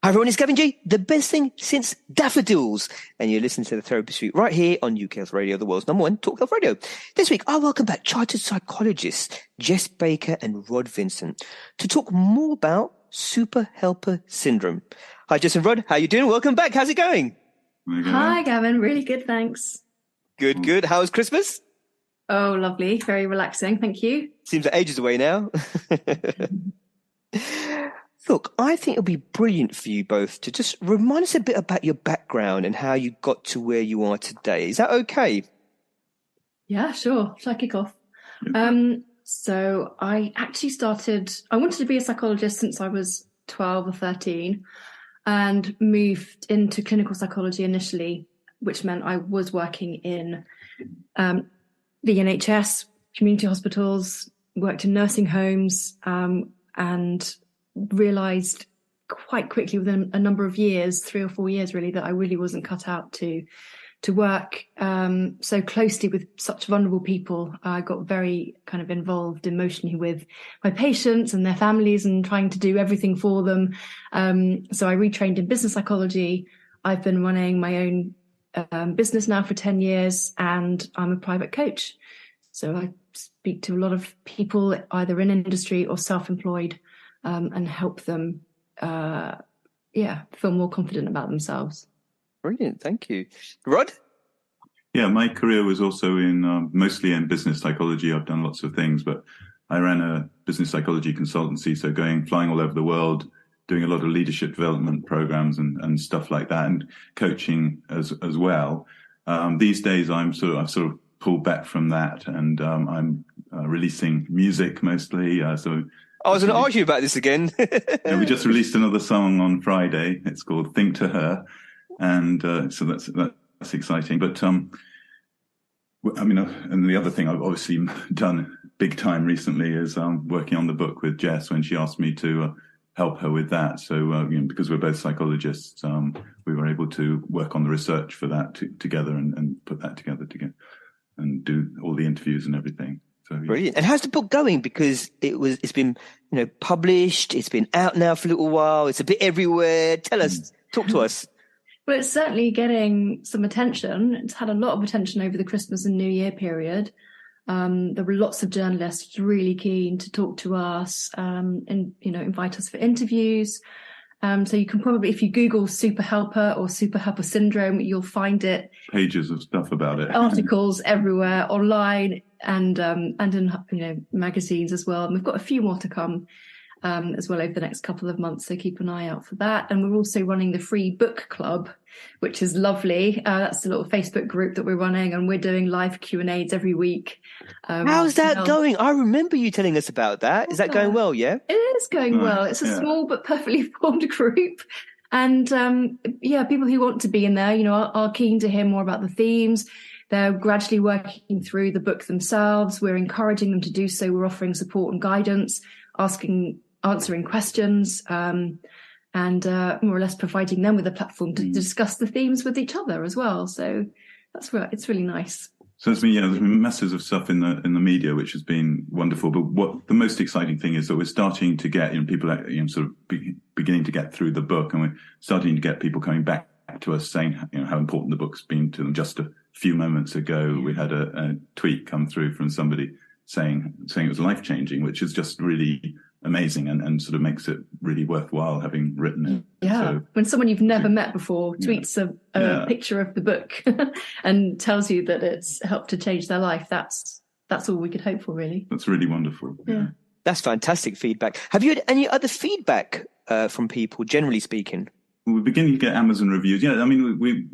Hi everyone, it's Gavin G, the best thing since daffodils. And you're listening to the Therapy Suite right here on UK Health Radio, the world's #1 talk health radio. This week, I welcome back chartered psychologists Jess Baker and Rod Vincent to talk more about super helper syndrome. Hi Jess and Rod, how you doing? Welcome back. How's it going? Hi Gavin, really good, thanks. Good. How was Christmas? Oh, lovely. Very relaxing. Thank you. Seems like ages away now. Look, I think it'll be brilliant for you both to just remind us a bit about your background and how you got to where you are today. Is that okay? Yeah, sure. Shall I kick off? So I actually I wanted to be a psychologist since I was 12 or 13 and moved into clinical psychology initially, which meant I was working in the NHS, community hospitals, worked in nursing homes, and realised quite quickly within a number of years, 3 or 4 years really, that I really wasn't cut out to work so closely with such vulnerable people. I got very kind of involved emotionally with my patients and their families and trying to do everything for them. So I retrained in business psychology. I've been running my own business now for 10 years, and I'm a private coach. So I speak to a lot of people either in industry or self-employed, and help them, feel more confident about themselves. Brilliant, thank you. Rod? Yeah, my career was also mostly in business psychology. I've done lots of things, but I ran a business psychology consultancy, so flying all over the world, doing a lot of leadership development programs and stuff like that, and coaching as well. These days, I've sort of pulled back from that, and I'm releasing music mostly. I was going to ask you about this again. Yeah, we just released another song on Friday. It's called "Think to Her," and so that's exciting. But and the other thing I've obviously done big time recently is working on the book with Jess when she asked me to help her with that. So because we're both psychologists, we were able to work on the research for that together and put that together and do all the interviews and everything. So, yeah. Brilliant. And how's the book going? Because it's been published, it's been out now for a little while, it's a bit everywhere. Tell us, talk to us. Well, it's certainly getting some attention. It's had a lot of attention over the Christmas and New Year period. There were lots of journalists really keen to talk to us and invite us for interviews. So you can probably, if you Google super helper or super helper syndrome, you'll find it. Pages of stuff about it. Articles everywhere online and in magazines as well. And we've got a few more to come as well over the next couple of months. So keep an eye out for that. And we're also running the free book club, which is lovely. That's a little Facebook group that we're running, and we're doing live Q&As every week. How's that going? I remember you telling us about that. Is that going well? Yeah, it is going well. It's a small but perfectly formed group. And people who want to be in there, are keen to hear more about the themes. They're gradually working through the book themselves. We're encouraging them to do so. We're offering support and guidance, answering questions, and more or less providing them with a platform to discuss the themes with each other as well. So that's where it's really nice. So there's been masses of stuff in the media, which has been wonderful. But what the most exciting thing is that we're starting to get people beginning to get through the book, and we're starting to get people coming back to us saying how important the book's been to them. Just a few moments ago, we had a tweet come through from somebody saying it was life-changing, which is just really amazing and sort of makes it really worthwhile having written it. Yeah, so, when someone you've never met before tweets a picture of the book and tells you that it's helped to change their life, that's all we could hope for, really. That's really wonderful. Yeah. That's fantastic feedback. Have you had any other feedback from people, generally speaking? We're beginning to get Amazon reviews. Yeah, I mean, we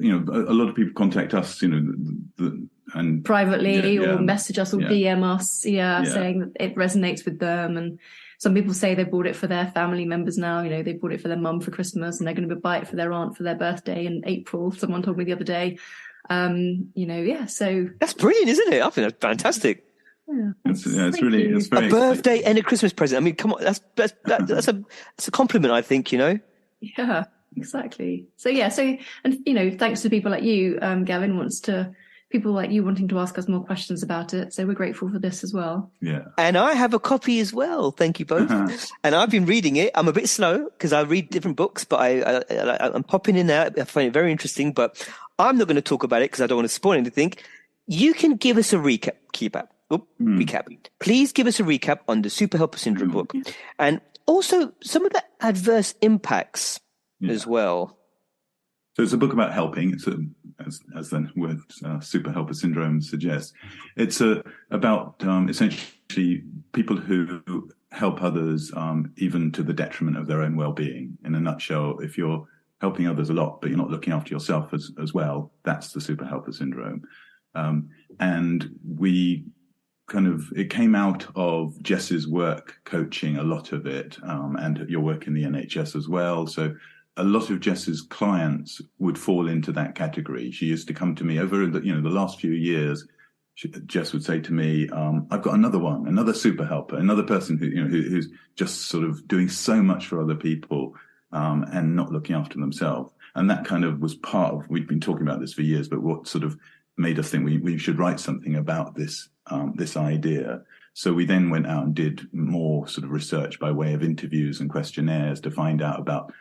a lot of people contact us, and privately or message us or DM us, saying that it resonates with them. And some people say they bought it for their family members now. They bought it for their mum for Christmas, and they're going to buy it for their aunt for their birthday in April. Someone told me the other day. So that's brilliant, isn't it? I think that's fantastic. Yeah, it's very a birthday and a Christmas present. I mean, come on, that's a compliment, I think. Yeah, exactly. So and thanks to people like you, Gavin wants to people like you wanting to ask us more questions about it. So we're grateful for this as well. Yeah. And I have a copy as well. Thank you both. And I've been reading it. I'm a bit slow because I read different books, but I'm popping in there. I find it very interesting, but I'm not going to talk about it because I don't want to spoil anything. You can give us a recap. Recap. Please give us a recap on the Super Helper Syndrome book, and also some of the adverse impacts as well. So it's a book about helping. It's as the word Super Helper Syndrome suggests. It's about essentially people who help others, even to the detriment of their own well-being. In a nutshell, if you're helping others a lot, but you're not looking after yourself as well, that's the Super Helper Syndrome. And it came out of Jess's work coaching, a lot of it, and your work in the NHS as well. So a lot of Jess's clients would fall into that category. She used to come to me over the last few years. Jess would say to me, I've got another super helper, another person who's just sort of doing so much for other people, and not looking after themselves. And that kind of was part of, we'd been talking about this for years, but what sort of made us think we should write something about this idea. So we then went out and did more sort of research by way of interviews and questionnaires to find out about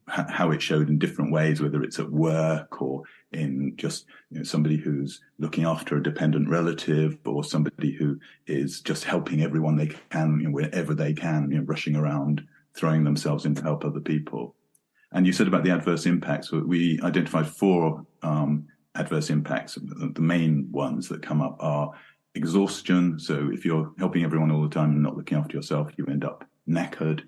how it showed in different ways, whether it's at work or in just somebody who's looking after a dependent relative, or somebody who is just helping everyone they can, wherever they can, rushing around, throwing themselves in to help other people. And you said about the adverse impacts. We identified 4 adverse impacts. The main ones that come up are exhaustion. So if you're helping everyone all the time and not looking after yourself, you end up knackered.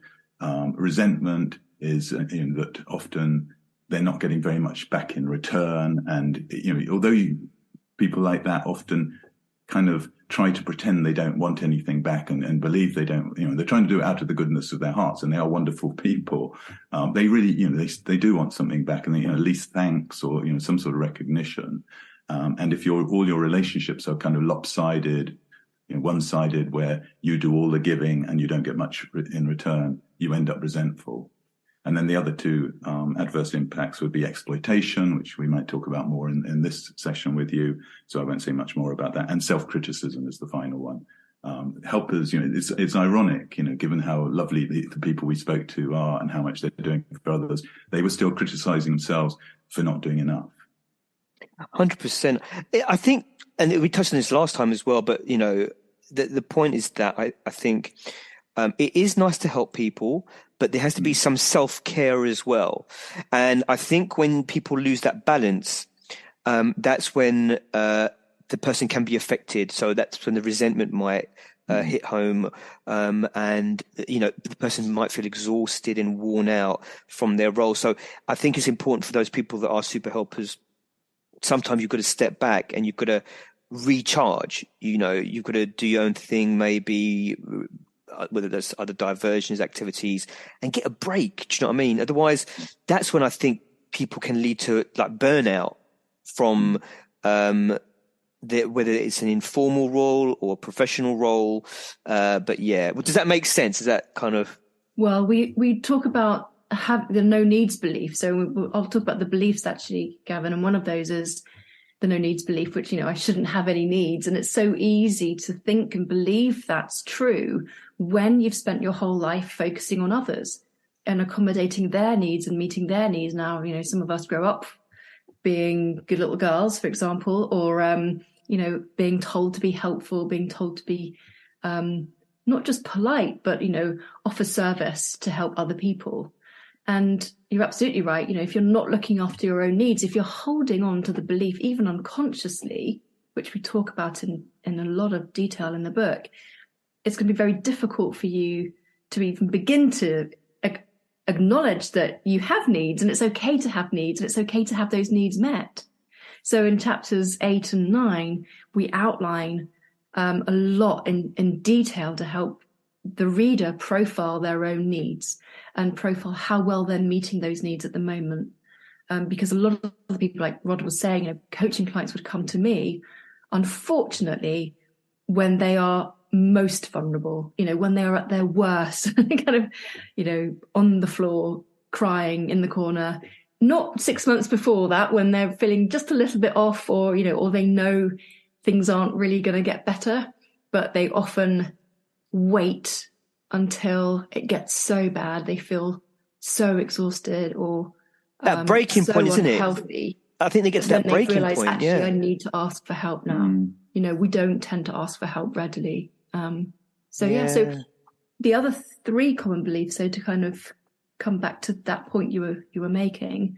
Resentment is that often they're not getting very much back in return. And, although people like that often kind of try to pretend they don't want anything back and believe they don't, they're trying to do it out of the goodness of their hearts, and they are wonderful people. They really, they do want something back, and they, at least thanks or, some sort of recognition. And if all your relationships are kind of lopsided, one-sided, where you do all the giving and you don't get much in return, you end up resentful. And then the other 2 adverse impacts would be exploitation, which we might talk about more in this session with you. So I won't say much more about that. And self-criticism is the final one. Helpers, it's ironic, given how lovely the people we spoke to are and how much they're doing for others, they were still criticizing themselves for not doing enough. 100%. I think, and we touched on this last time as well, but, the point is that I think it is nice to help people, but there has to be some self-care as well. And I think when people lose that balance, that's when the person can be affected. So that's when the resentment might hit home, and the person might feel exhausted and worn out from their role. So I think it's important for those people that are super helpers. Sometimes you've got to step back and you've got to recharge. You've got to do your own thing, maybe whether there's other diversions, activities, and get a break. Do you know what I mean? Otherwise, that's when I think people can lead to like burnout from whether it's an informal role or a professional role. But yeah, does that make sense? Is that kind of? Well, we talk about the no needs belief. So I'll talk about the beliefs actually, Gavin, and one of those is the no needs belief, which, I shouldn't have any needs. And it's so easy to think and believe that's true when you've spent your whole life focusing on others and accommodating their needs and meeting their needs. Now, some of us grow up being good little girls, for example, or, being told to be helpful, being told to be not just polite, but, offer service to help other people. And you're absolutely right. If you're not looking after your own needs, if you're holding on to the belief, even unconsciously, which we talk about in a lot of detail in the book, it's going to be very difficult for you to even begin to acknowledge that you have needs, and it's okay to have needs, and it's okay to have those needs met. So in chapters 8 and 9, we outline a lot in detail to help the reader profile their own needs and profile how well they're meeting those needs at the moment. Because a lot of the people, like Rod was saying, coaching clients would come to me, unfortunately, when they are most vulnerable, when they are at their worst, kind of, on the floor, crying in the corner, not 6 months before that when they're feeling just a little bit off, or or they know things aren't really going to get better, but they often wait until it gets so bad they feel so exhausted or that breaking so point, isn't unhealthy. it? I think they get to that breaking realize, point. Actually, Yeah, I need to ask for help now. We don't tend to ask for help readily. So the other three common beliefs, so to kind of come back to that point you were making,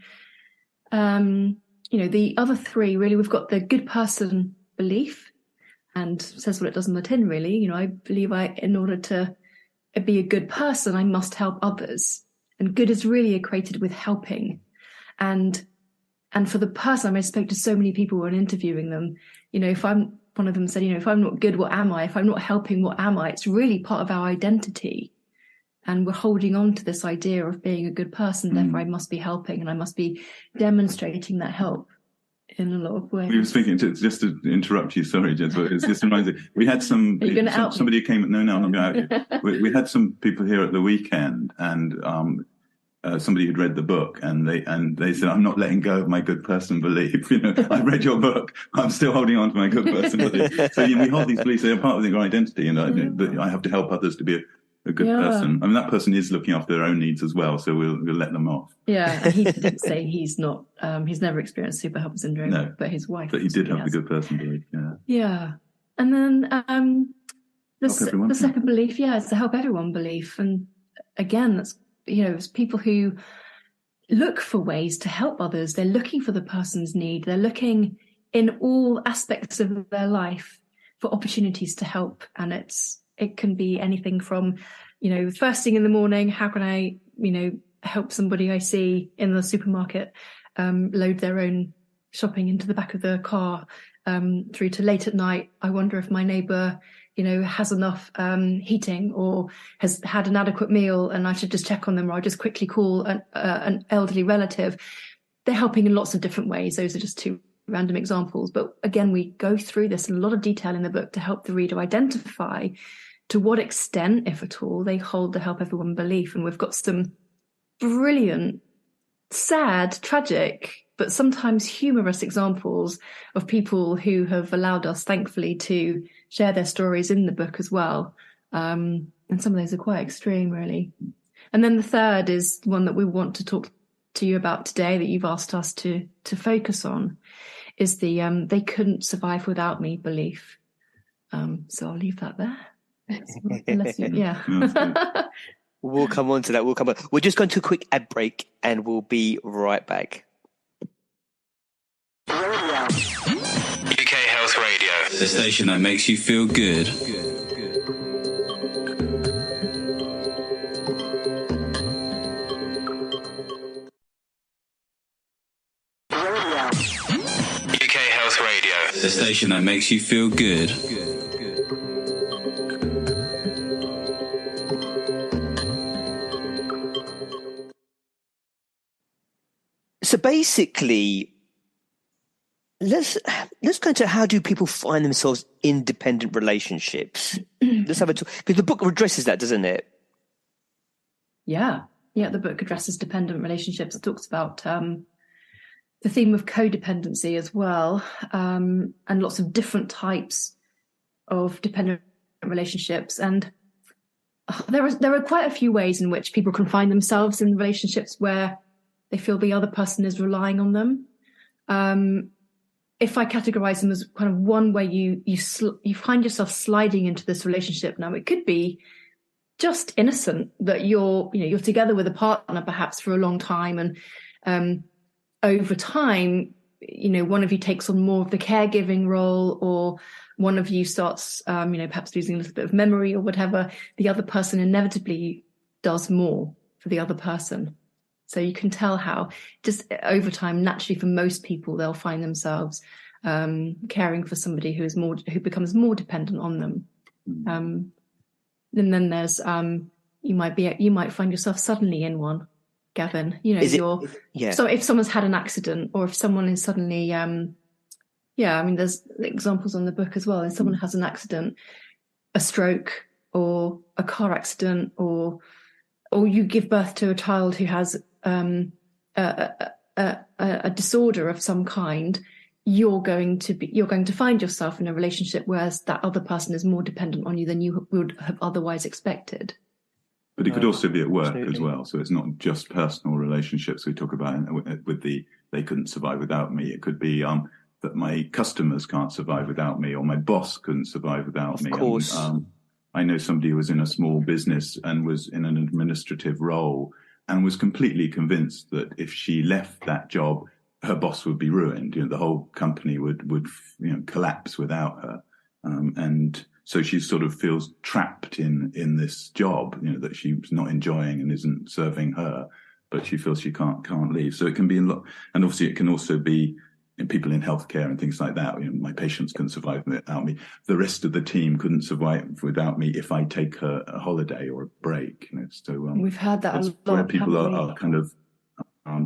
the other three, really, we've got the good person belief, and says what it does on the tin, really. I believe in order to be a good person, I must help others. And good is really equated with helping. And for the person, I spoke to so many people when interviewing them, if one of them said, if I'm not good, what am I? If I'm not helping, what am I? It's really part of our identity. And we're holding on to this idea of being a good person. Therefore, I must be helping, and I must be demonstrating that help in a lot of ways. We were speaking just to interrupt you. Sorry, Jess, but it's just reminds me. We had somebody who came. No, I'm not going to out you. We had some people here at the weekend, and somebody who'd read the book, and they said, "I'm not letting go of my good person belief. I've read your book. I'm still holding on to my good person belief." So we hold these beliefs; they're part of our identity, and but I have to help others to be a good person. I mean, that person is looking after their own needs as well, so we'll let them off. Yeah, and he did say he's not. He's never experienced super helper syndrome, no, but his wife. But he did have the good person belief. Yeah. Yeah, and then the second belief, it's the help everyone belief, and again, that's it's people who look for ways to help others. They're looking for the person's need. They're looking in all aspects of their life for opportunities to help, and it can be anything from, first thing in the morning, how can I, help somebody I see in the supermarket load their own shopping into the back of the car, through to late at night. I wonder if my neighbour, has enough heating or has had an adequate meal, and I should just check on them, or I'll just quickly call an elderly relative. They're helping in lots of different ways. Those are just two random examples. But again, we go through this in a lot of detail in the book to help the reader identify to what extent, if at all, they hold the help everyone belief. And we've got some brilliant, sad, tragic, but sometimes humorous examples of people who have allowed us, thankfully, to share their stories in the book as well. And some of those are quite extreme, really. And then the third is one that we want to talk to you about today, that you've asked us to focus on, is the they couldn't survive without me belief. So I'll leave that there. We'll come on to that. We're just going to a quick ad break, and we'll be right back. UK Health Radio, the station that makes you feel good. UK Health Radio, the station that makes you feel good. So basically, let's go into how do people find themselves in dependent relationships. Let's have a talk, because the book addresses that, doesn't it? Yeah, the book addresses dependent relationships. It talks about the theme of codependency as well, and lots of different types of dependent relationships. And there are quite a few ways in which people can find themselves in relationships where they feel the other person is relying on them. If I categorize them as kind of one where you find yourself sliding into this relationship. Now, it could be just innocent that you're together with a partner perhaps for a long time, and over time, one of you takes on more of the caregiving role, or one of you starts, perhaps losing a little bit of memory or whatever. The other person inevitably does more for the other person. So you can tell how just over time, naturally for most people, they'll find themselves caring for somebody who becomes more dependent on them. And then there's you might find yourself suddenly in one, Gavin. So if someone's had an accident, or if someone is suddenly there's examples on the book as well. If someone has an accident, a stroke or a car accident, or you give birth to a child who has a a disorder of some kind, you're going to find yourself in a relationship whereas that other person is more dependent on you than you would have otherwise expected. But it could also be at work Absolutely. as well. So it's not just personal relationships we talk about with the they couldn't survive without me. It could be that my customers can't survive without me, or my boss couldn't survive without me. Of course. I know somebody who was in a small business and was in an administrative role and was completely convinced that if she left that job, her boss would be ruined. The whole company would collapse without her. And so she sort of feels trapped in this job, that she's not enjoying and isn't serving her, but she feels she can't leave. So it can be a lot, and obviously it can also be people in healthcare and things like that. My patients couldn't survive without me. The rest of the team couldn't survive without me if I take a holiday or a break. So we've heard that a lot. Where people are kind of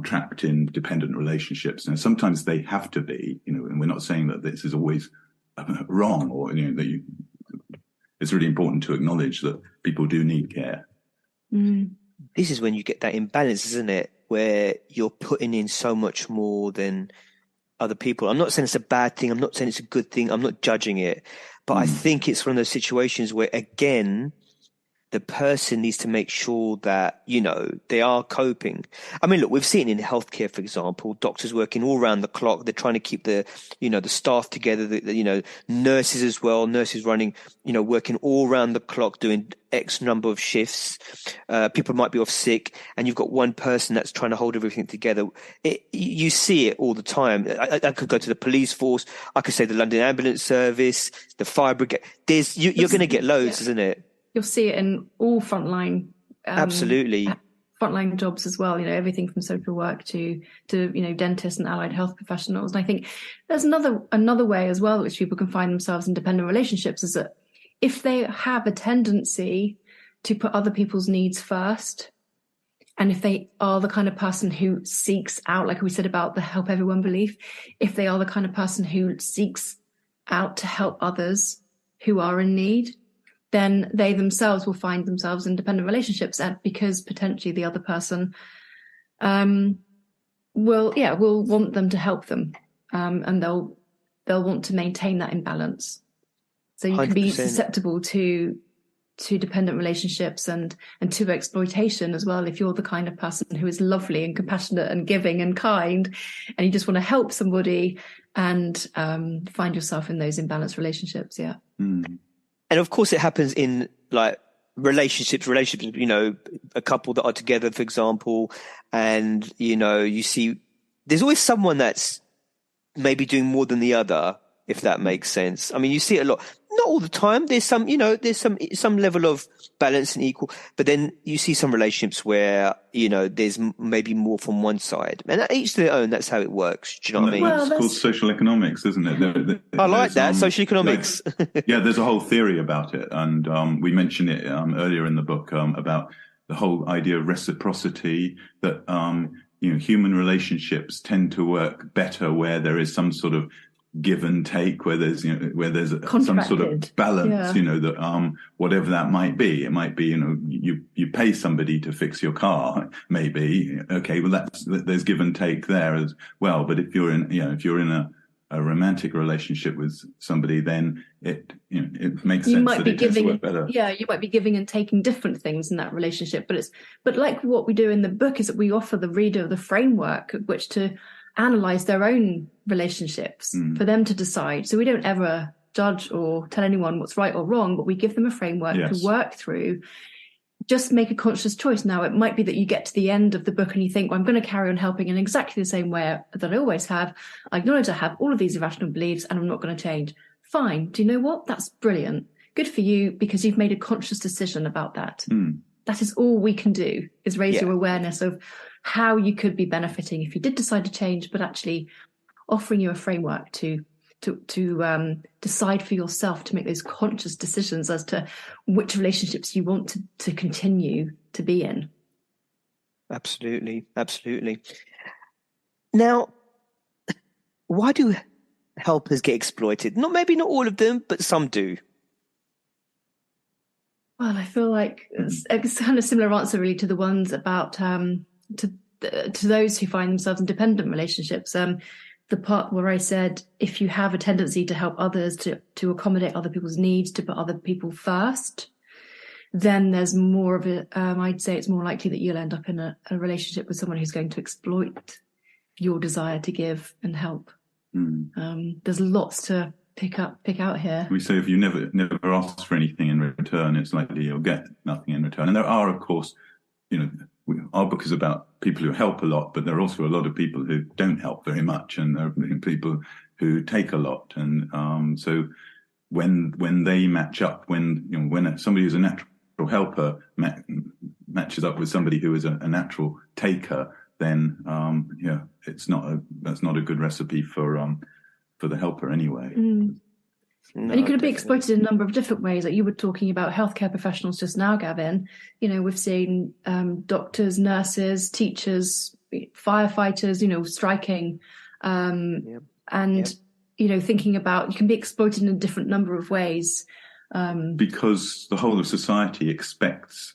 trapped in dependent relationships, and sometimes they have to be. And we're not saying that this is always wrong, or that it's really important to acknowledge that people do need care. This is when you get that imbalance, isn't it? Where you're putting in so much more than other people. I'm not saying it's a bad thing. I'm not saying it's a good thing. I'm not judging it. But I think it's one of those situations where, again, the person needs to make sure that, they are coping. I mean, look, we've seen in healthcare, for example, doctors working all around the clock. They're trying to keep the staff together, nurses as well, nurses running, working all around the clock, doing X number of shifts. People might be off sick and you've got one person that's trying to hold everything together. You see it all the time. I could go to the police force. I could say the London Ambulance Service, the fire brigade. You're going to get loads, isn't it? You'll see it in all frontline, absolutely, frontline jobs as well. Everything from social work to dentists and allied health professionals. And I think there's another way as well which people can find themselves in dependent relationships is that if they have a tendency to put other people's needs first, and if they are the kind of person who seeks out, like we said about the help everyone belief, if they are the kind of person who seeks out to help others who are in need, then they themselves will find themselves in dependent relationships, and because potentially the other person will want them to help them, and they'll want to maintain that imbalance. So you 100%. Can be susceptible to dependent relationships and to exploitation as well if you're the kind of person who is lovely and compassionate and giving and kind, and you just want to help somebody and find yourself in those imbalanced relationships. Yeah. And of course, it happens in like relationships, a couple that are together, for example, and, you see there's always someone that's maybe doing more than the other, if that makes sense. I mean, you see it a lot. Not all the time. There's some, there's some level of balance and equal, but then you see some relationships where, there's maybe more from one side, and each to their own. That's how it works. Do you know what I mean? Well, it's called social economics, isn't it? I like that. Social economics. Yeah, there's a whole theory about it. And we mentioned it earlier in the book about the whole idea of reciprocity, that, human relationships tend to work better where there is some sort of give and take, where there's some sort of balance, that whatever that might be. It might be, you pay somebody to fix your car, maybe. Okay, well there's give and take there as well. But if you're in a romantic relationship with somebody, then it makes sense that it tends to work better. Yeah, you might be giving and taking different things in that relationship. But like what we do in the book is that we offer the reader the framework of which to analyze their own relationships for them to decide. So we don't ever judge or tell anyone what's right or wrong, but we give them a framework to work through. Just make a conscious choice. Now, it might be that you get to the end of the book and you think, well, I'm going to carry on helping in exactly the same way that I always have. I acknowledge I have all of these irrational beliefs and I'm not going to change. Fine. Do you know what? That's brilliant. Good for you, because you've made a conscious decision about that. That is all we can do, is raise your awareness of how you could be benefiting if you did decide to change, but actually offering you a framework to decide for yourself, to make those conscious decisions as to which relationships you want to continue to be in. Absolutely. Now, why do helpers get exploited? Maybe not all of them, but some do. Well, I feel like it's kind of a similar answer really to the ones about to to those who find themselves in dependent relationships, the part where I said, if you have a tendency to help others, to accommodate other people's needs, to put other people first, then there's more of a, I'd say it's more likely that you'll end up in a relationship with someone who's going to exploit your desire to give and help. There's lots to pick out here. We say if you never ask for anything in return, it's likely you'll get nothing in return. And there are, of course, our book is about people who help a lot, but there are also a lot of people who don't help very much, and there are people who take a lot. And so when they match up, when somebody who's a natural helper matches up with somebody who is a natural taker, then that's not a good recipe for the helper anyway. No, and you could be exploited in a number of different ways. Like you were talking about healthcare professionals just now, Gavin. We've seen doctors, nurses, teachers, firefighters, striking, thinking about, you can be exploited in a different number of ways. Because the whole of society expects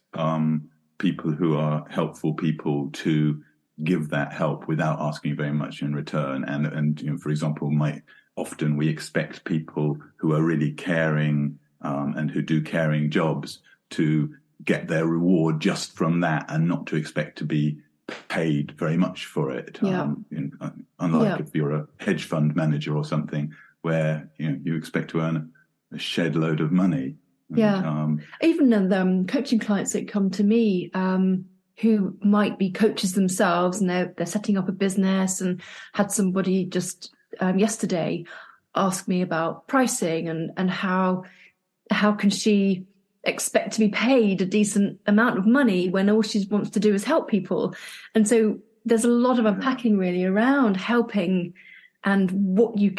people who are helpful people to give that help without asking very much in return. And for example, often we expect people who are really caring and who do caring jobs to get their reward just from that, and not to expect to be paid very much for it. Unlike if you're a hedge fund manager or something, where you expect to earn a shed load of money. Even coaching clients that come to me who might be coaches themselves, and they're setting up a business, and had somebody just yesterday ask me about pricing and how can she expect to be paid a decent amount of money when all she wants to do is help people. And so there's a lot of unpacking really around helping and what you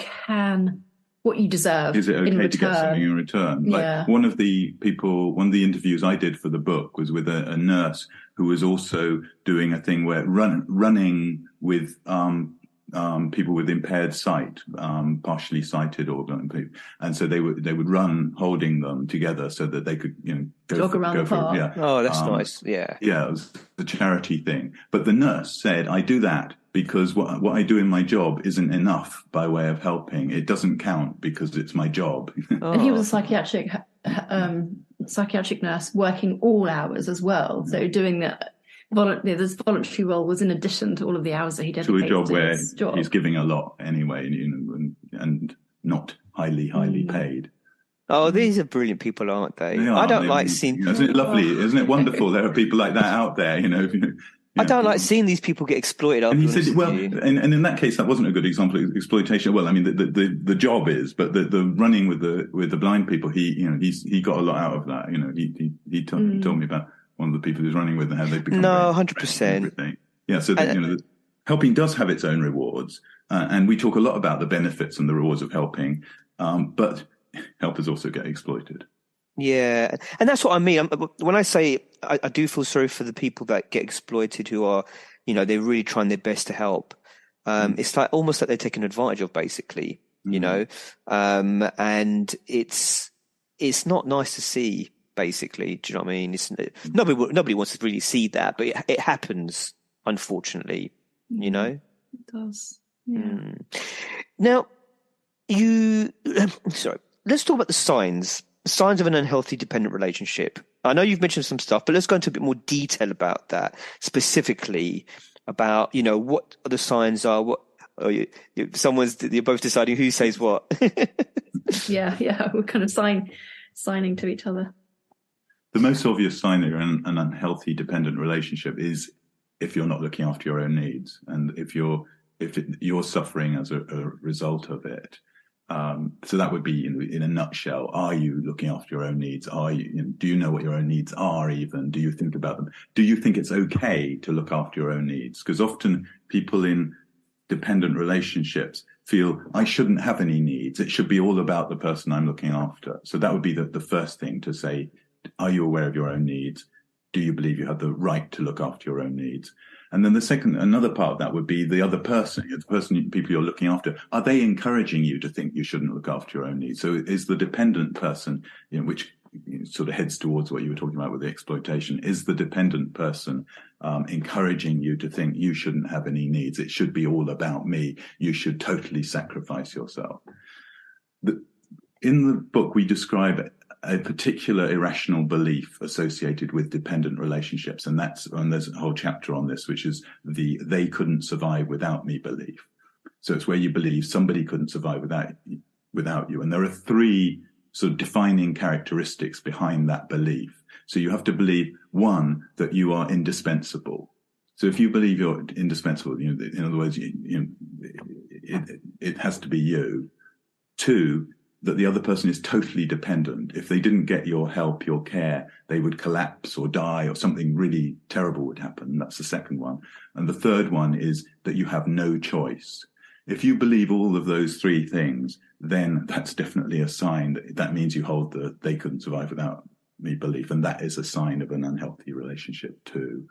deserve. Is it okay to get something in return? Yeah. One of the interviews I did for the book was with a nurse who was also doing a thing where running with people with impaired sight, partially sighted, and so they would run holding them together so that they could jog around the park. Oh, that's nice. Yeah, it was a charity thing. But the nurse said, I do that because what I do in my job isn't enough by way of helping. It doesn't count because it's my job. And he was a psychiatric nurse working all hours as well. So doing that this voluntary role was in addition to all of the hours that he dedicated to a job where job. He's giving a lot anyway, and not highly paid. Oh, these are brilliant people, aren't they? They are. I don't like seeing. Isn't it lovely? Isn't it wonderful? There are people like that out there. I don't like seeing these people get exploited. And he said, well, and in that case, that wasn't a good example of exploitation. Well, I mean, the job is, but the running with the blind people, he got a lot out of that. He told me about one of the people who's running with and how they've become 100%. Yeah, so helping does have its own rewards, and we talk a lot about the benefits and the rewards of helping, but helpers also get exploited. Yeah, and that's what I mean. When I say I do feel sorry for the people that get exploited, who are, they're really trying their best to help. It's like almost like they're taken advantage of, basically. And it's not nice to see. Basically, do you know what I mean? Nobody wants to really see that, but it happens, unfortunately. It does. Yeah. Now, let's talk about the signs of an unhealthy dependent relationship. I know you've mentioned some stuff, but let's go into a bit more detail about that, specifically about what the signs are. What you're both deciding who says what. Yeah, we're kind of signing to each other. The most obvious sign that you're in an unhealthy dependent relationship is if you're not looking after your own needs, and if you're suffering as a result of it. So that would be, in a nutshell, are you looking after your own needs? Do you know what your own needs are even? Do you think about them? Do you think it's okay to look after your own needs? Because often people in dependent relationships feel, I shouldn't have any needs. It should be all about the person I'm looking after. So that would be the first thing to say. Are you aware of your own needs? Do you believe you have the right to look after your own needs? And then another part of that would be the other person, people you're looking after. Are they encouraging you to think you shouldn't look after your own needs? So is the dependent person, which sort of heads towards what you were talking about with the exploitation. Is the dependent person encouraging you to think you shouldn't have any needs? It should be all about me. You should totally sacrifice yourself. In the book, we describe a particular irrational belief associated with dependent relationships, and there's a whole chapter on this, which is the "they couldn't survive without me" belief. So it's where you believe somebody couldn't survive without you, and there are three sort of defining characteristics behind that belief. So you have to believe, one, that you are indispensable. So if you believe you're indispensable, in other words, it has to be you. Two, that the other person is totally dependent. If they didn't get your help, your care, they would collapse or die, or something really terrible would happen. That's the second one. And the third one is that you have no choice. If you believe all of those three things, then that's definitely a sign that means you hold the "they couldn't survive without me" belief. And that is a sign of an unhealthy relationship too.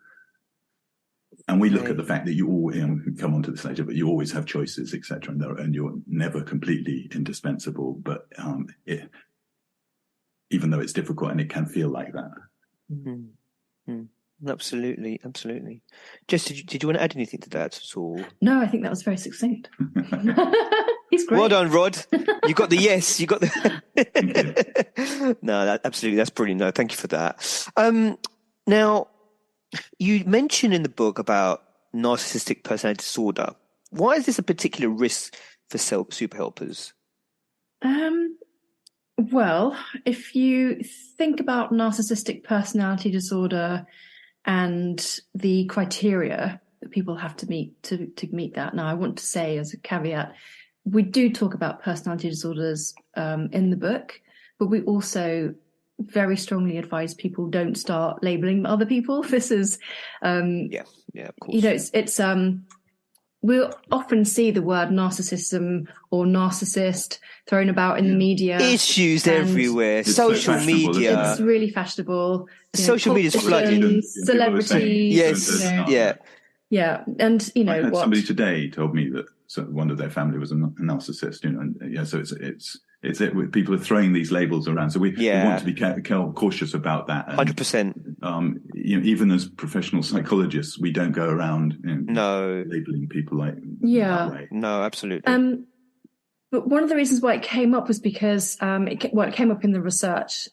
And we look at the fact that you all, come on to this later, but you always have choices, etc., and you're never completely indispensable. But even though it's difficult and it can feel like that. Mm-hmm. Absolutely. Jess, did you want to add anything to that at all? No, I think that was very succinct. He's great. Well done, Rod. You got the yes. You got the. No, absolutely. That's brilliant. No, thank you for that. Now, you mentioned in the book about narcissistic personality disorder. Why is this a particular risk for super helpers? Well, if you think about narcissistic personality disorder and the criteria that people have to meet to meet that. Now, I want to say as a caveat, we do talk about personality disorders in the book, but we also very strongly advise people don't start labeling other people. This is, of course. It's we'll often see the word narcissism or narcissist thrown about in the media. It's used everywhere. Social media. It's really fashionable. Social media is flooded. Celebrities. Yes. Yeah. And, I had somebody today told me that one of their family was a narcissist, and so it's people are throwing these labels around. So we want to be cautious about that. 100%. Even as professional psychologists, we don't go around labeling people like that way. No, absolutely. But one of the reasons why it came up was because it came up in the research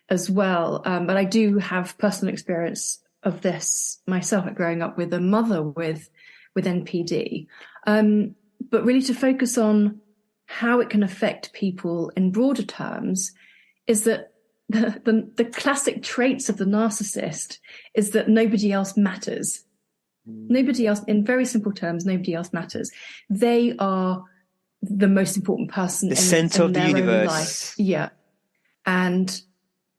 as well. But I do have personal experience of this myself, growing up with a mother with NPD. But really to focus on how it can affect people in broader terms is that the classic traits of the narcissist is that nobody else matters. Nobody else, in very simple terms, nobody else matters. They are the most important person the center of the universe. Life. Yeah. And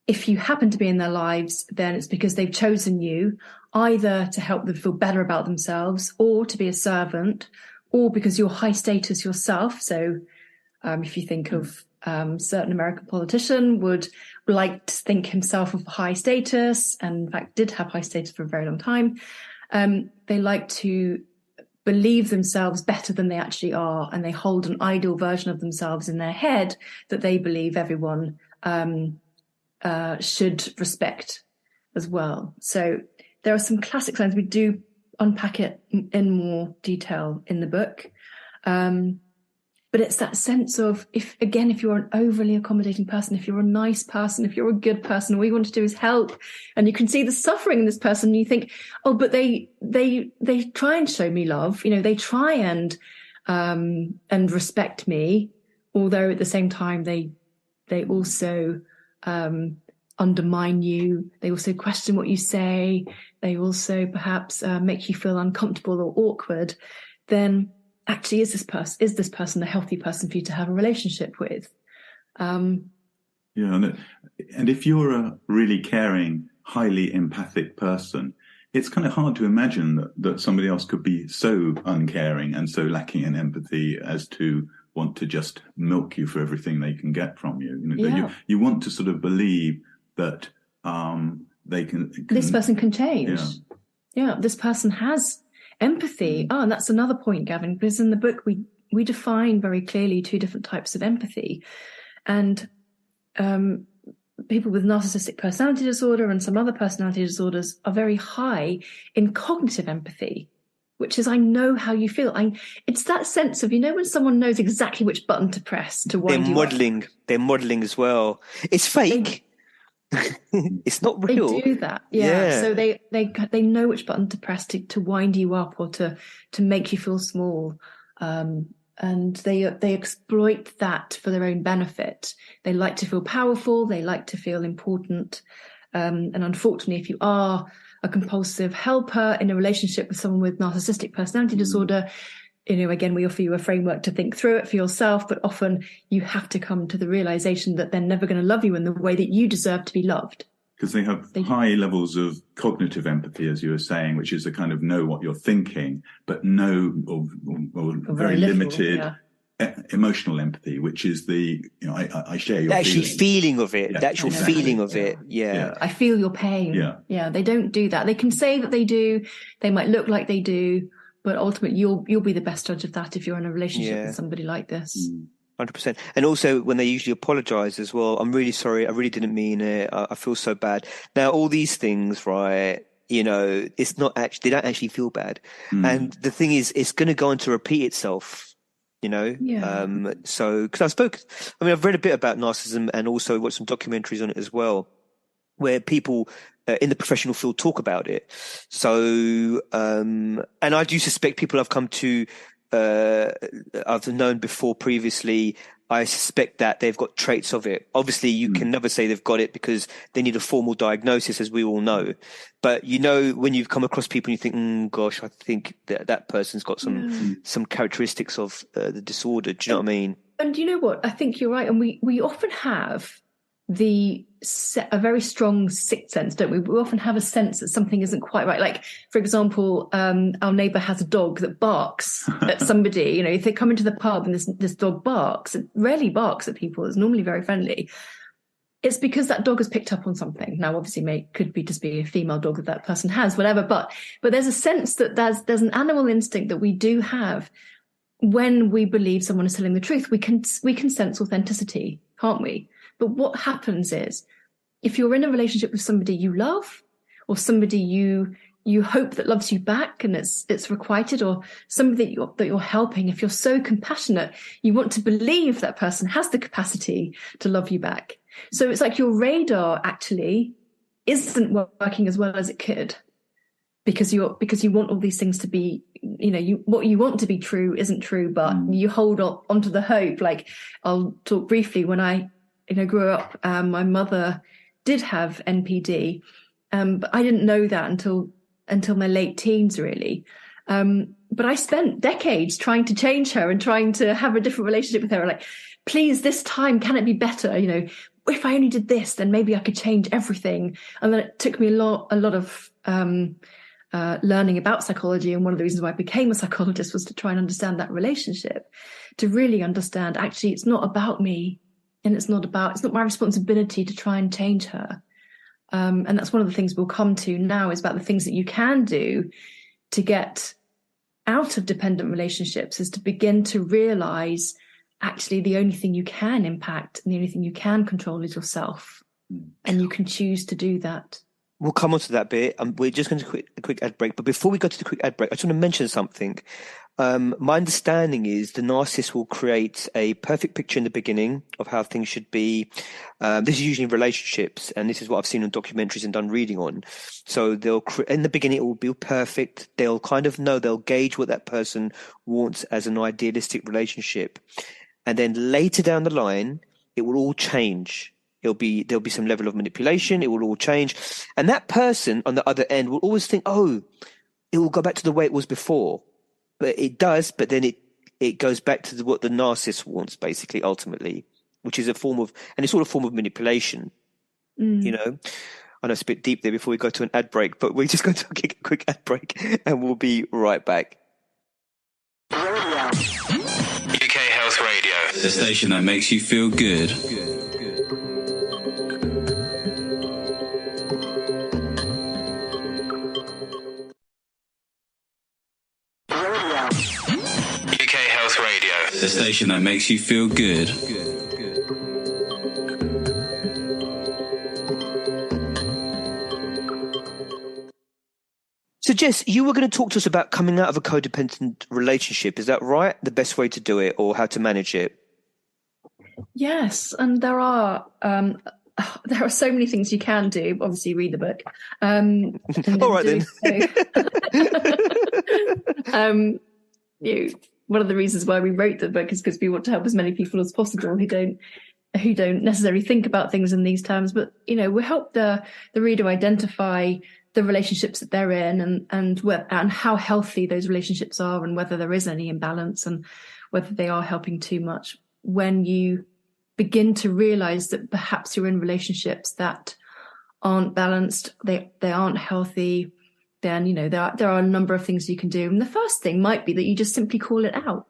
if you happen to be in their lives, then it's because they've chosen you either to help them feel better about themselves or to be a servant, or because you're high status yourself. So if you think of certain American politician would like to think himself of high status, and in fact did have high status for a very long time, they like to believe themselves better than they actually are, and they hold an ideal version of themselves in their head that they believe everyone should respect as well. So there are some classic signs. We do unpack it in more detail in the book. But it's that sense of, if you're an overly accommodating person, if you're a nice person, if you're a good person, all you want to do is help, and you can see the suffering in this person, and you think, oh, but they try and show me love, they try and respect me, although at the same time they also undermine you, they also question what you say, they also perhaps make you feel uncomfortable or awkward, then actually is this person a healthy person for you to have a relationship with? And if you're a really caring, highly empathic person, it's kind of hard to imagine that somebody else could be so uncaring and so lacking in empathy as to want to just milk you for everything they can get from you. You want to sort of believe that this person can change. This person has empathy. And that's another point, Gavin, because in the book we define very clearly two different types of empathy. And people with narcissistic personality disorder and some other personality disorders are very high in cognitive empathy, which is, I know how you feel. It's that sense of, when someone knows exactly which button to press to wind you up. They're modeling as well. It's fake. It's not real. They do that. Yeah. So they know which button to press to wind you up or to make you feel small. And they exploit that for their own benefit. They like to feel powerful. They like to feel important. And unfortunately, if you are a compulsive helper in a relationship with someone with narcissistic personality disorder, again, we offer you a framework to think through it for yourself, but often you have to come to the realization that they're never going to love you in the way that you deserve to be loved. Because they have high levels of cognitive empathy, as you were saying, which is a kind of know what you're thinking, but know or very limited emotional empathy, which is I share your feeling of it, the actual feeling of it. Yeah. I feel your pain. Yeah. They don't do that. They can say that they do. They might look like they do, but ultimately you'll be the best judge of that if you're in a relationship with somebody like this. 100%. And also when they usually apologize as well, I'm really sorry, I really didn't mean it, I feel so bad. Now, all these things, right, it's not actually, they don't actually feel bad. And the thing is, it's going to go on to repeat itself, so, because I've read a bit about narcissism and also watched some documentaries on it as well, where people in the professional field talk about it. So, and I do suspect people I've come to, I've known before previously, I suspect that they've got traits of it. Obviously, you can never say they've got it because they need a formal diagnosis, as we all know. But when you've come across people and you think, gosh, I think that person's got some characteristics of the disorder. Do you know what I mean? And you know what? I think you're right. And we often have a very strong sixth sense, don't we? We often have a sense that something isn't quite right. Like, for example, our neighbour has a dog that barks at somebody. If they come into the pub and this dog barks, it rarely barks at people. It's normally very friendly. It's because that dog has picked up on something. Now, obviously, could be just be a female dog that person has, whatever. But there's a sense that there's an animal instinct that we do have when we believe someone is telling the truth. We can sense authenticity, can't we? But what happens is, if you're in a relationship with somebody you love, or somebody you hope that loves you back and it's requited, or somebody that you're helping, if you're so compassionate, you want to believe that person has the capacity to love you back. So it's like your radar actually isn't working as well as it could, because you want all these things to be, what you want to be true isn't true, but you hold onto the hope. Like, I'll talk briefly. When I grew up, my mother did have NPD, but I didn't know that until my late teens, really. But I spent decades trying to change her and trying to have a different relationship with her. Like, please, this time, can it be better? If I only did this, then maybe I could change everything. And then it took me a lot of learning about psychology. And one of the reasons why I became a psychologist was to try and understand that relationship, to really understand, actually, it's not about me. And it's not my responsibility to try and change her. And that's one of the things we'll come to now, is about the things that you can do to get out of dependent relationships, is to begin to realize, actually, the only thing you can impact and the only thing you can control is yourself. And you can choose to do that. We'll come on to that bit. We're just going to a quick ad break. But before we go to the quick ad break, I just want to mention something. My understanding is the narcissist will create a perfect picture in the beginning of how things should be. This is usually in relationships, and this is what I've seen on documentaries and done reading on. So in the beginning, it will be perfect. They'll kind of know, they'll gauge what that person wants as an idealistic relationship. And then later down the line, it will all change. There'll be some level of manipulation. It will all change. And that person on the other end will always think, it will go back to the way it was before. But it does, but then it goes back to what the narcissist wants, basically, ultimately, which is it's all a form of manipulation. I know it's a bit deep there before we go to an ad break, but we're just going to take a quick ad break and we'll be right back. UK Health Radio, the station that makes you feel good. The station that makes you feel good. So, Jess, you were going to talk to us about coming out of a codependent relationship. Is that right? The best way to do it, or how to manage it? Yes, and there are so many things you can do. Obviously, read the book. All right then. One of the reasons why we wrote the book is because we want to help as many people as possible who don't necessarily think about things in these terms. But we help the reader identify the relationships that they're in and how healthy those relationships are, and whether there is any imbalance and whether they are helping too much. When you begin to realize that perhaps you're in relationships that aren't balanced, they aren't healthy, then there are a number of things you can do. And the first thing might be that you just simply call it out.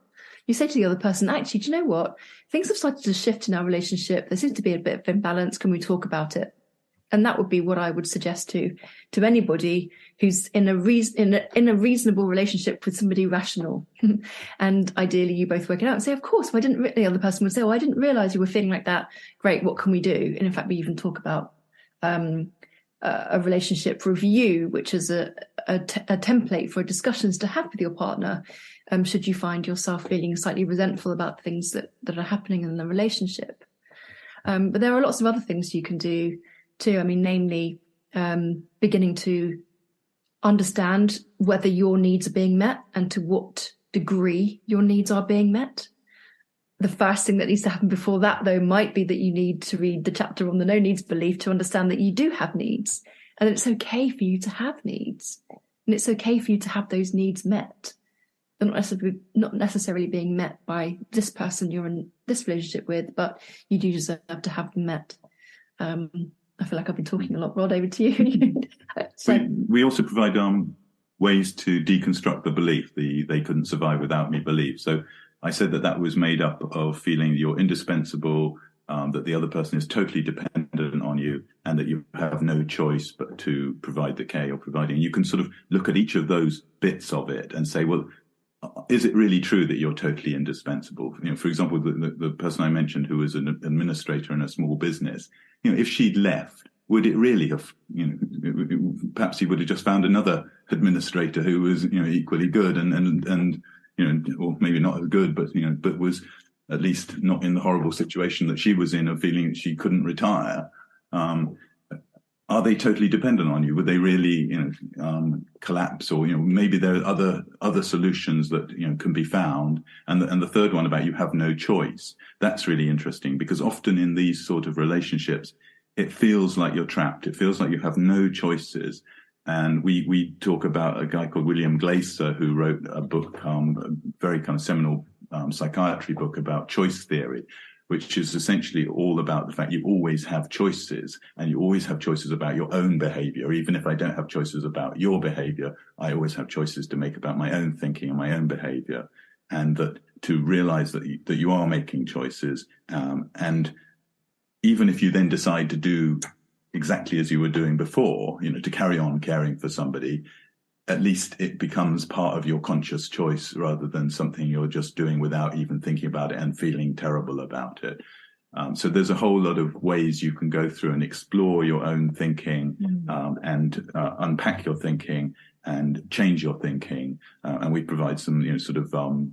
You say to the other person, actually, do you know what? Things have started to shift in our relationship. There seems to be a bit of imbalance. Can we talk about it? And that would be what I would suggest to anybody who's in a reasonable relationship with somebody rational. And ideally you both work it out and say, of course, the other person would say, oh, I didn't realize you were feeling like that. Great. What can we do? And in fact, we even talk about a relationship review, which is a template for discussions to have with your partner. Should you find yourself feeling slightly resentful about things that are happening in the relationship. But there are lots of other things you can do too. I mean, namely, beginning to understand whether your needs are being met and to what degree your needs are being met. The first thing that needs to happen before that, though, might be that you need to read the chapter on the no needs belief to understand that you do have needs, and it's okay for you to have needs, and it's okay for you to have those needs met. They're not necessarily being met by this person you're in this relationship with, but you do deserve to have them met. I feel like I've been talking a lot. Rod, over to you. We also provide ways to deconstruct the belief, they couldn't survive without me belief. So I said that was made up of feeling you're indispensable, that the other person is totally dependent on you, and that you have no choice but to provide the care you're providing. You can sort of look at each of those bits of it and say, well, is it really true that you're totally indispensable? For example, the person I mentioned who was an administrator in a small business, if she'd left, would it really have, perhaps he would have just found another administrator who was, equally good and or maybe not as good, but was at least not in the horrible situation that she was in of feeling that she couldn't retire. Are they totally dependent on you? Would they really, collapse? Or, maybe there are other solutions that, can be found. And the third one about you have no choice. That's really interesting, because often in these sort of relationships, it feels like you're trapped. It feels like you have no choices. And we talk about a guy called William Glaser, who wrote a book, a very kind of seminal psychiatry book about choice theory, which is essentially all about the fact you always have choices, and you always have choices about your own behavior. Even if I don't have choices about your behavior, I always have choices to make about my own thinking and my own behavior. And that to realize that you are making choices, and even if you then decide to do exactly as you were doing before, to carry on caring for somebody, at least it becomes part of your conscious choice rather than something you're just doing without even thinking about it and feeling terrible about it. So there's a whole lot of ways you can go through and explore your own thinking, and unpack your thinking and change your thinking. And we provide some,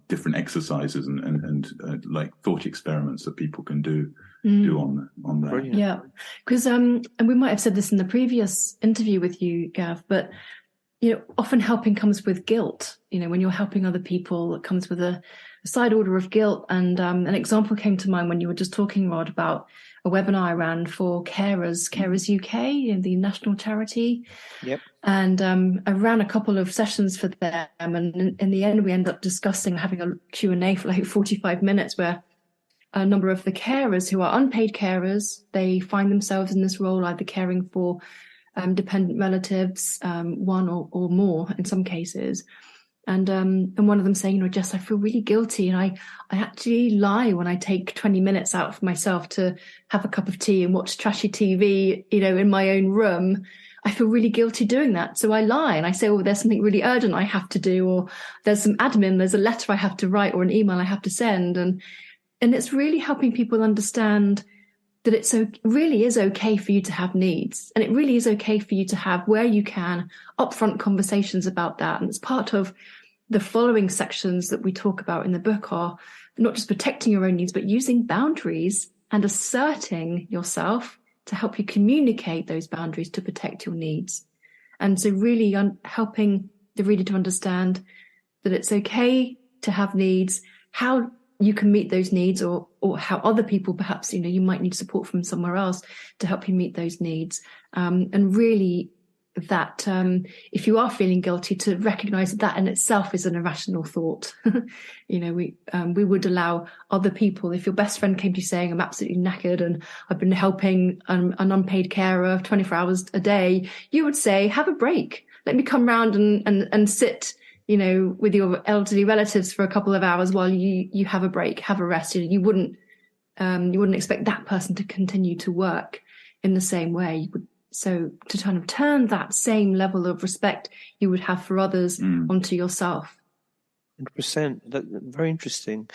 different exercises and like thought experiments that people can do on that. Brilliant. Yeah, because and we might have said this in the previous interview with you, Gav, but often helping comes with guilt. When you're helping other people, it comes with a side order of guilt. And an example came to mind when you were just talking, Rod, about a webinar I ran for Carers UK, the national charity. Yep. And I ran a couple of sessions for them. And in the end, we ended up discussing, having a Q&A for like 45 minutes, where a number of the carers who are unpaid carers, they find themselves in this role, either caring for dependent relatives, one or more in some cases. And one of them saying, Jess, I feel really guilty. And I actually lie when I take 20 minutes out for myself to have a cup of tea and watch trashy TV, in my own room. I feel really guilty doing that. So I lie and I say, there's something really urgent I have to do, or there's some admin, there's a letter I have to write or an email I have to send. And it's really helping people understand that really is okay for you to have needs, and it really is okay for you to have, where you can, upfront conversations about that. And it's part of the following sections that we talk about in the book are not just protecting your own needs, but using boundaries and asserting yourself to help you communicate those boundaries to protect your needs. And so really helping the reader to understand that it's okay to have needs, how you can meet those needs, or how other people, perhaps, you might need support from somewhere else to help you meet those needs. And really that if you are feeling guilty, to recognize that in itself is an irrational thought. We would allow other people, if your best friend came to you saying, I'm absolutely knackered and I've been helping an unpaid carer 24 hours a day, you would say, have a break. Let me come round and sit, with your elderly relatives for a couple of hours while you have a break, have a rest. You wouldn't expect that person to continue to work in the same way. So to kind of turn that same level of respect you would have for others onto yourself. 100%. Very interesting.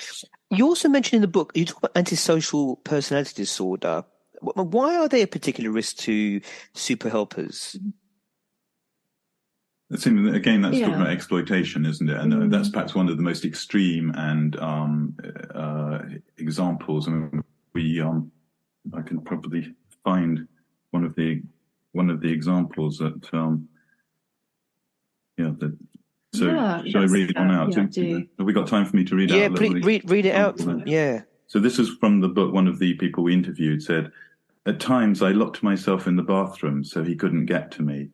You also mentioned in the book, you talk about antisocial personality disorder. Why are they a particular risk to super helpers? Again, that's talking about exploitation, isn't it? And that's perhaps one of the most extreme and examples. I mean, I can probably find one of the examples that shall I read one out? Yeah, have we got time for me to read out? Yeah, please read it out. Yeah. So this is from the book. One of the people we interviewed said, "At times I locked myself in the bathroom so he couldn't get to me.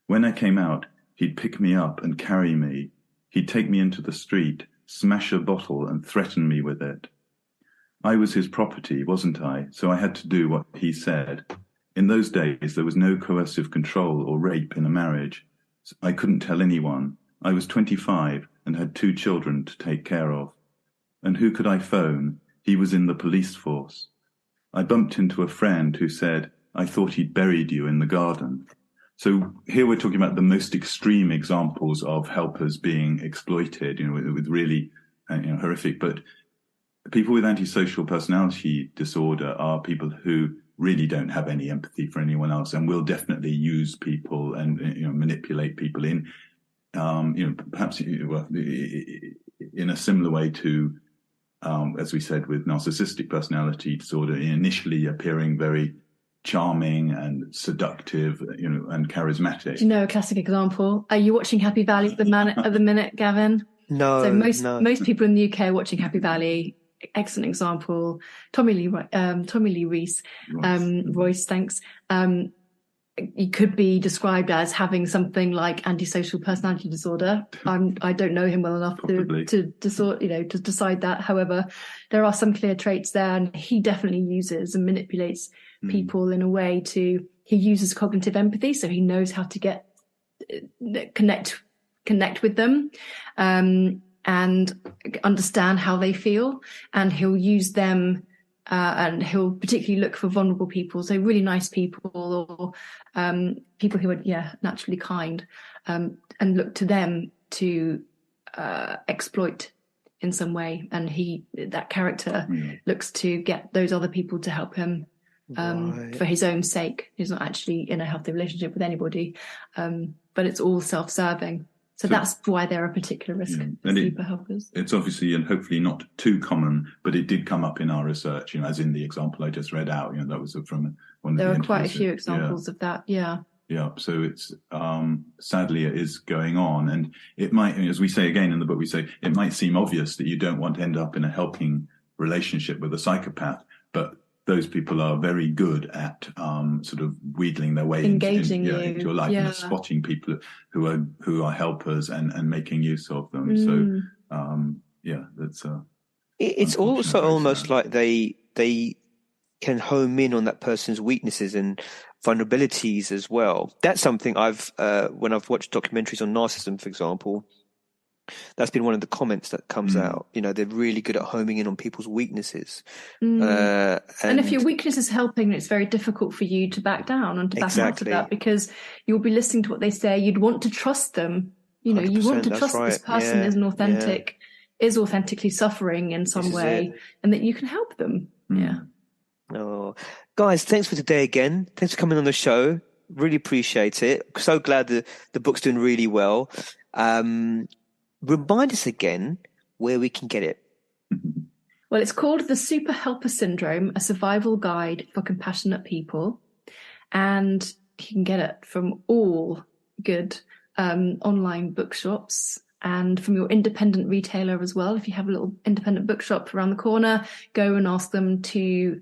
When I came out, he'd pick me up and carry me. He'd take me into the street, smash a bottle and threaten me with it. I was his property, wasn't I? So I had to do what he said. In those days, there was no coercive control or rape in a marriage. I couldn't tell anyone. I was 25 and had 2 children to take care of. And who could I phone? He was in the police force. I bumped into a friend who said, I thought he'd buried you in the garden." So here we're talking about the most extreme examples of helpers being exploited, with really horrific. But people with antisocial personality disorder are people who really don't have any empathy for anyone else and will definitely use people and manipulate people in, perhaps in a similar way to, as we said, with narcissistic personality disorder, initially appearing very charming and seductive, and charismatic. Do you know a classic example? Are you watching Happy Valley at the minute, Gavin? No. So most people in the UK are watching Happy Valley. Excellent example. Tommy Lee Royce, thanks. He could be described as having something like antisocial personality disorder. I don't know him well enough to decide that. However, there are some clear traits there, and he definitely uses and manipulates people in a way he uses cognitive empathy, so he knows how to connect with them, and understand how they feel, and he'll use them, and he'll particularly look for vulnerable people, so really nice people, or people who are naturally kind, and look to them to exploit in some way. And that character looks to get those other people to help him for his own sake. He's not actually in a healthy relationship with anybody, but it's all self-serving. So that's why they're a particular risk for super helpers. It's obviously and hopefully not too common, but it did come up in our research, as in the example I just read out. That was from one of the interviews. There are quite a few examples of that, yeah. Yeah, so it's sadly it is going on, and it might, as we say again in the book, we say it might seem obvious that you don't want to end up in a helping relationship with a psychopath, but those people are very good at sort of wheedling their way into your life, and spotting people who are helpers and making use of them. So that's it's also almost like they can home in on that person's weaknesses and vulnerabilities as well. That's something I've when I've watched documentaries on narcissism, for example, that's been one of the comments that comes out. They're really good at homing in on people's weaknesses. And if your weakness is helping, it's very difficult for you to back down and to back out of that, because you'll be listening to what they say. You'd want to trust them. You want to trust that this person is authentically suffering in some way, and that you can help them. Oh, guys, thanks for today again. Thanks for coming on the show. Really appreciate it. So glad the book's doing really well. Remind us again where we can get it. Well, it's called The Super Helper Syndrome, a survival guide for compassionate people. And you can get it from all good online bookshops and from your independent retailer as well. If you have a little independent bookshop around the corner, go and ask them to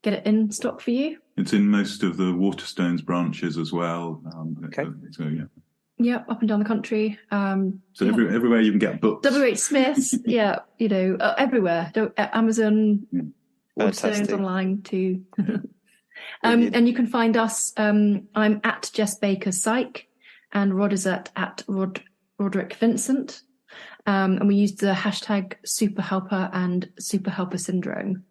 get it in stock for you. It's in most of the Waterstones branches as well. Okay. So, yeah. Yeah, up and down the country. So everywhere you can get books. WH Smith's, yeah, everywhere. Amazon, Fantastic. Waterstones online too. And you can find us. I'm at Jess Baker Psych, and Rod is at Roderick Vincent. And we used the hashtag Super Helper and Super Helper Syndrome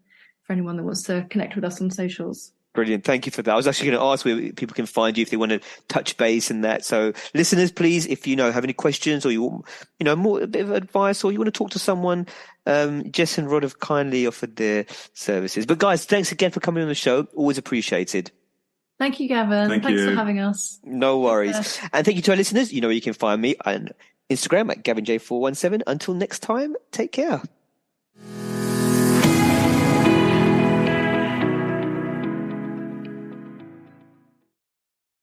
for anyone that wants to connect with us on socials. Brilliant. Thank you for that. I was actually going to ask where people can find you if they want to touch base and that. So listeners, please, if you have any questions or you want, a bit of advice or you want to talk to someone, Jess and Rod have kindly offered their services. But guys, thanks again for coming on the show. Always appreciated. Thank you, Gavin. Thanks for having us. No worries. And thank you to our listeners. You know where you can find me on Instagram at GavinJ417. Until next time, take care.